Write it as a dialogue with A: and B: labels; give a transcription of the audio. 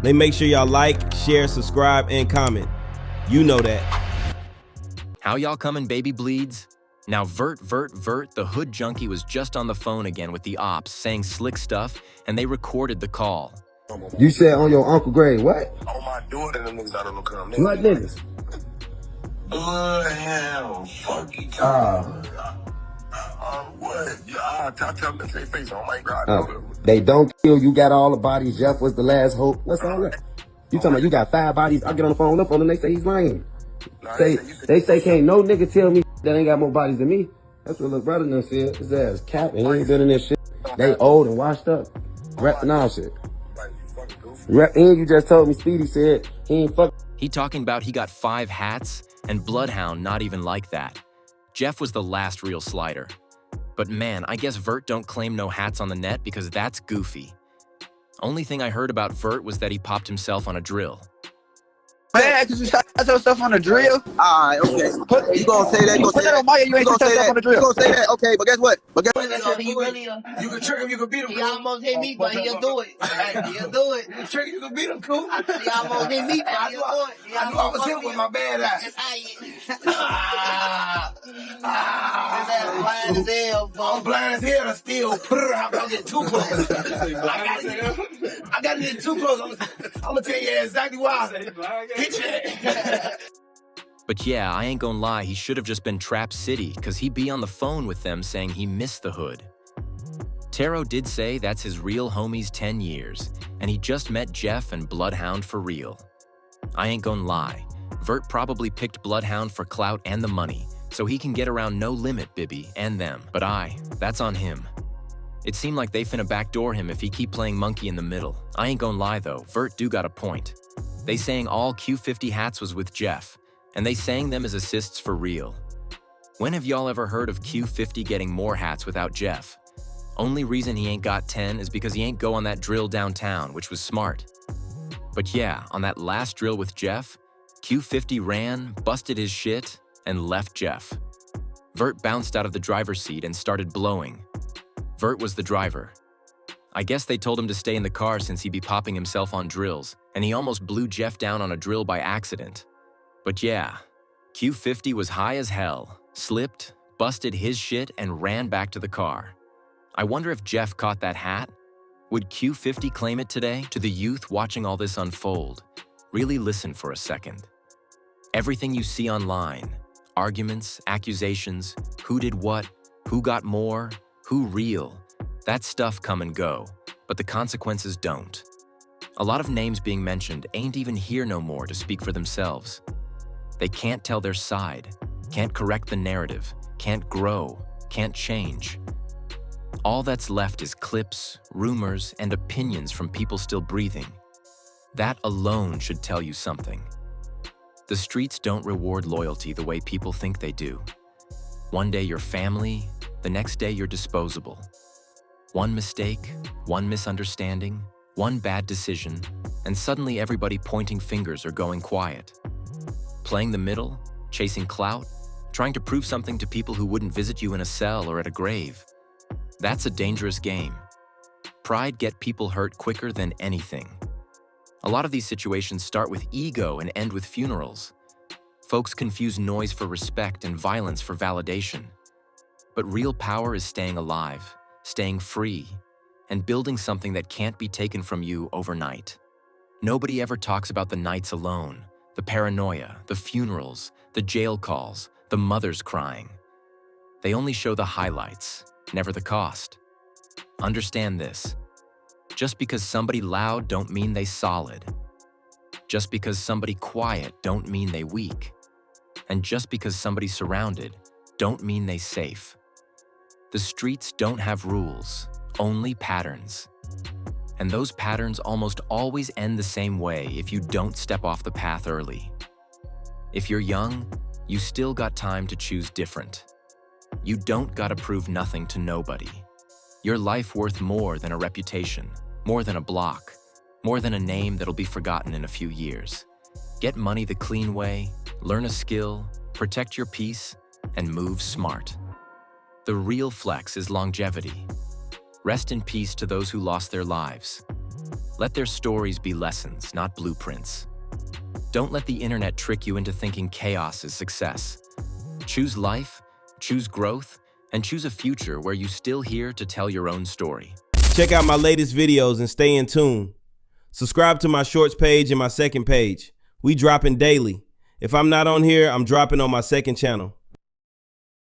A: They make sure y'all like, share, subscribe, and comment. You know that.
B: How y'all coming, baby bleeds? Now vert, the hood junkie was just on the phone again with the ops saying slick stuff, and they recorded the call.
C: You said on your uncle grave, what?
D: On my daughter, them niggas out of the come.
C: What niggas?
D: Bloodhound, funky what? Yeah, I tell them to say face. Oh my God.
C: They don't kill. You got all the bodies. Jeff was the last hope. What's all that? You talking about you got 5 bodies? I get on the phone up on them. They say he's lying. They say can't no nigga tell me that ain't got more bodies than me. That's what little brother done said. His ass capping. He ain't been in this shit. They old and washed up. Rep and all shit. And you just told me Speedy said he ain't fuck.
B: He talking about he got 5 hats, and Bloodhound not even like that. Jeff was the last real slider. But man, I guess Vert don't claim no hats on the net because that's goofy. Only thing I heard about Vert was that he popped himself on a drill.
E: Man, cause you shot yourself on a drill.
F: Alright, okay. You gonna say that?
E: Put that on Maya. You ain't gonna say that on the drill.
F: You gonna say that? Okay, but guess what?
D: You can trick him, you can beat him.
G: He almost hit me, but he'll do it. He'll do it.
D: You can trick him, you can beat him, cool.
G: He almost hit me, but he'll do it.
D: I knew I was him with my bad eye.
G: Blind as hell,
D: I'm blind as hell and still I'm getting too close. I gotta get too close. I'm gonna tell you exactly why. Hit you.
B: But yeah, I ain't gonna lie, he should have just been Trap City, cause he be on the phone with them saying he missed the hood. Taro did say that's his real homie's 10 years, and he just met Jeff and Bloodhound for real. I ain't gonna lie, Vert probably picked Bloodhound for clout and the money, so he can get around No Limit, Bibby, and them. But that's on him. It seemed like they finna backdoor him if he keep playing monkey in the middle. I ain't gonna lie though, Vert do got a point. They saying all Q50 hats was with Jeff, and they sang them as assists for real. When have y'all ever heard of Q50 getting more hats without Jeff? Only reason he ain't got 10 is because he ain't go on that drill downtown, which was smart. But yeah, on that last drill with Jeff, Q50 ran, busted his shit, and left Jeff. Vert bounced out of the driver's seat and started blowing. Vert was the driver. I guess they told him to stay in the car since he'd be popping himself on drills, and he almost blew Jeff down on a drill by accident. But yeah, Q50 was high as hell, slipped, busted his shit, and ran back to the car. I wonder if Jeff caught that hat? Would Q50 claim it today? To the youth watching all this unfold, really listen for a second. Everything you see online, arguments, accusations, who did what, who got more, who real, that stuff come and go, but the consequences don't. A lot of names being mentioned ain't even here no more to speak for themselves. They can't tell their side, can't correct the narrative, can't grow, can't change. All that's left is clips, rumors, and opinions from people still breathing. That alone should tell you something. The streets don't reward loyalty the way people think they do. One day you're family, the next day you're disposable. One mistake, one misunderstanding, one bad decision, and suddenly everybody pointing fingers or going quiet. Playing the middle, chasing clout, trying to prove something to people who wouldn't visit you in a cell or at a grave. That's a dangerous game. Pride get people hurt quicker than anything. A lot of these situations start with ego and end with funerals. Folks confuse noise for respect and violence for validation. But real power is staying alive, staying free, and building something that can't be taken from you overnight. Nobody ever talks about the nights alone, the paranoia, the funerals, the jail calls, the mothers crying. They only show the highlights, never the cost. Understand this. Just because somebody loud don't mean they solid. Just because somebody quiet don't mean they weak. And just because somebody surrounded don't mean they safe. The streets don't have rules, only patterns. And those patterns almost always end the same way if you don't step off the path early. If you're young, you still got time to choose different. You don't gotta prove nothing to nobody. Your life worth more than a reputation, more than a block, more than a name that'll be forgotten in a few years. Get money the clean way, learn a skill, protect your peace, and move smart. The real flex is longevity. Rest in peace to those who lost their lives. Let their stories be lessons, not blueprints. Don't let the internet trick you into thinking chaos is success. Choose life, choose growth, and choose a future where you're still here to tell your own story.
A: Check out my latest videos and stay in tune. Subscribe to my shorts page and my second page. We dropping daily. If I'm not on here, I'm dropping on my second channel.